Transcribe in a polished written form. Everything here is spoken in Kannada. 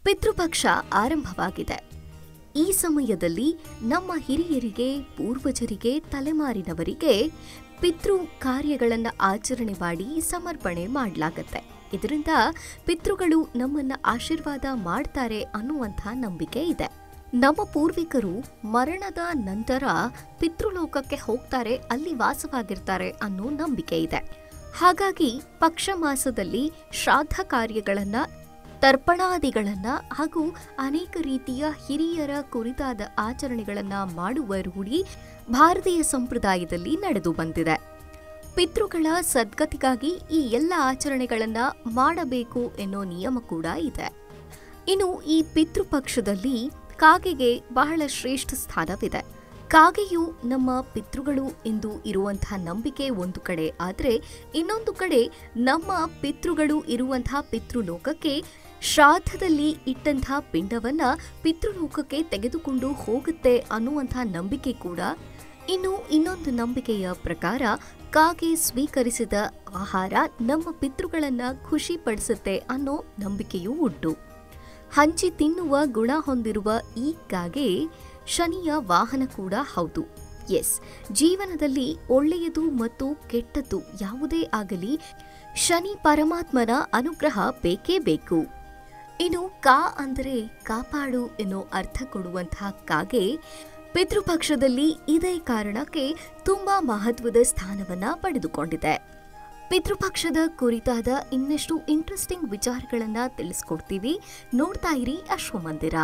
ಪಿತೃಪಕ್ಷ ಆರಂಭವಾಗಿದೆ. ಈ ಸಮಯದಲ್ಲಿ ನಮ್ಮ ಹಿರಿಯರಿಗೆ, ಪೂರ್ವಜರಿಗೆ, ತಲೆಮಾರಿನವರಿಗೆ ಪಿತೃ ಕಾರ್ಯಗಳನ್ನು ಆಚರಣೆ ಮಾಡಿ ಸಮರ್ಪಣೆ ಮಾಡಲಾಗತ್ತೆ. ಇದರಿಂದ ಪಿತೃಗಳು ನಮ್ಮನ್ನ ಆಶೀರ್ವಾದ ಮಾಡ್ತಾರೆ ಅನ್ನುವಂಥ ನಂಬಿಕೆ ಇದೆ. ನಮ್ಮ ಪೂರ್ವಿಕರು ಮರಣದ ನಂತರ ಪಿತೃಲೋಕಕ್ಕೆ ಹೋಗ್ತಾರೆ, ಅಲ್ಲಿ ವಾಸವಾಗಿರ್ತಾರೆ ಅನ್ನೋ ನಂಬಿಕೆ ಇದೆ. ಹಾಗಾಗಿ ಪಕ್ಷ ಮಾಸದಲ್ಲಿ ಶ್ರಾದ್ದ ಕಾರ್ಯಗಳನ್ನ, ತರ್ಪಣಾದಿಗಳನ್ನ ಹಾಗೂ ಅನೇಕ ರೀತಿಯ ಹಿರಿಯರ ಕುರಿತಾದ ಆಚರಣೆಗಳನ್ನ ಮಾಡುವ ರೂಢಿ ಭಾರತೀಯ ಸಂಪ್ರದಾಯದಲ್ಲಿ ನಡೆದು ಬಂದಿದೆ. ಪಿತೃಗಳ ಸದ್ಗತಿಗಾಗಿ ಈ ಎಲ್ಲ ಆಚರಣೆಗಳನ್ನ ಮಾಡಬೇಕು ಎನ್ನೋ ನಿಯಮ ಕೂಡ ಇದೆ. ಇನ್ನು ಈ ಪಿತೃಪಕ್ಷದಲ್ಲಿ ಕಾಗೆಗೆ ಬಹಳ ಶ್ರೇಷ್ಠ ಸ್ಥಾನವಿದೆ. ಕಾಗೆಯು ನಮ್ಮ ಪಿತೃಗಳು ಎಂದು ಇರುವಂತಹ ನಂಬಿಕೆ ಒಂದು ಕಡೆ ಆದರೆ, ಇನ್ನೊಂದು ಕಡೆ ನಮ್ಮ ಪಿತೃಗಳು ಇರುವಂತಹ ಪಿತೃಲೋಕಕ್ಕೆ ಶ್ರಾದ್ದದಲ್ಲಿ ಇಟ್ಟಂತಹ ಪಿಂಡವನ್ನ ಪಿತೃಲೋಕಕ್ಕೆ ತೆಗೆದುಕೊಂಡು ಹೋಗುತ್ತೆ ಅನ್ನುವಂಥ ನಂಬಿಕೆ ಕೂಡ. ಇನ್ನು ಇನ್ನೊಂದು ನಂಬಿಕೆಯ ಪ್ರಕಾರ ಕಾಗೆ ಸ್ವೀಕರಿಸಿದ ಆಹಾರ ನಮ್ಮ ಪಿತೃಗಳನ್ನ ಖುಷಿ ಪಡಿಸುತ್ತೆ ಅನ್ನೋ ನಂಬಿಕೆಯೂ ಉಂಟು. ಹಂಚಿ ತಿನ್ನುವ ಗುಣ ಹೊಂದಿರುವ ಈ ಕಾಗೆ ಶನಿಯ ವಾಹನ ಕೂಡ ಹೌದು. ಎಸ್, ಜೀವನದಲ್ಲಿ ಒಳ್ಳೆಯದು ಮತ್ತು ಕೆಟ್ಟದ್ದು ಯಾವುದೇ ಆಗಲಿ ಶನಿ ಪರಮಾತ್ಮನ ಅನುಗ್ರಹ ಬೇಕೇ ಬೇಕು. ಇನ್ನು ಕಾ ಅಂದರೆ ಕಾಪಾಡು ಎನ್ನೋ ಅರ್ಥ ಕೊಡುವಂತಹ ಕಾಗೆ ಪಿತೃಪಕ್ಷದಲ್ಲಿ ಇದೇ ಕಾರಣಕ್ಕೆ ತುಂಬಾ ಮಹತ್ವದ ಸ್ಥಾನವನ್ನ ಪಡೆದುಕೊಂಡಿದೆ. ಪಿತೃಪಕ್ಷದ ಕುರಿತಾದ ಇನ್ನಷ್ಟು ಇಂಟ್ರೆಸ್ಟಿಂಗ್ ವಿಚಾರಗಳನ್ನ ತಿಳಿಸ್ಕೊಡ್ತೀವಿ. ನೋಡ್ತಾ ಇರಿ ಅಶ್ವಮಂದಿರ.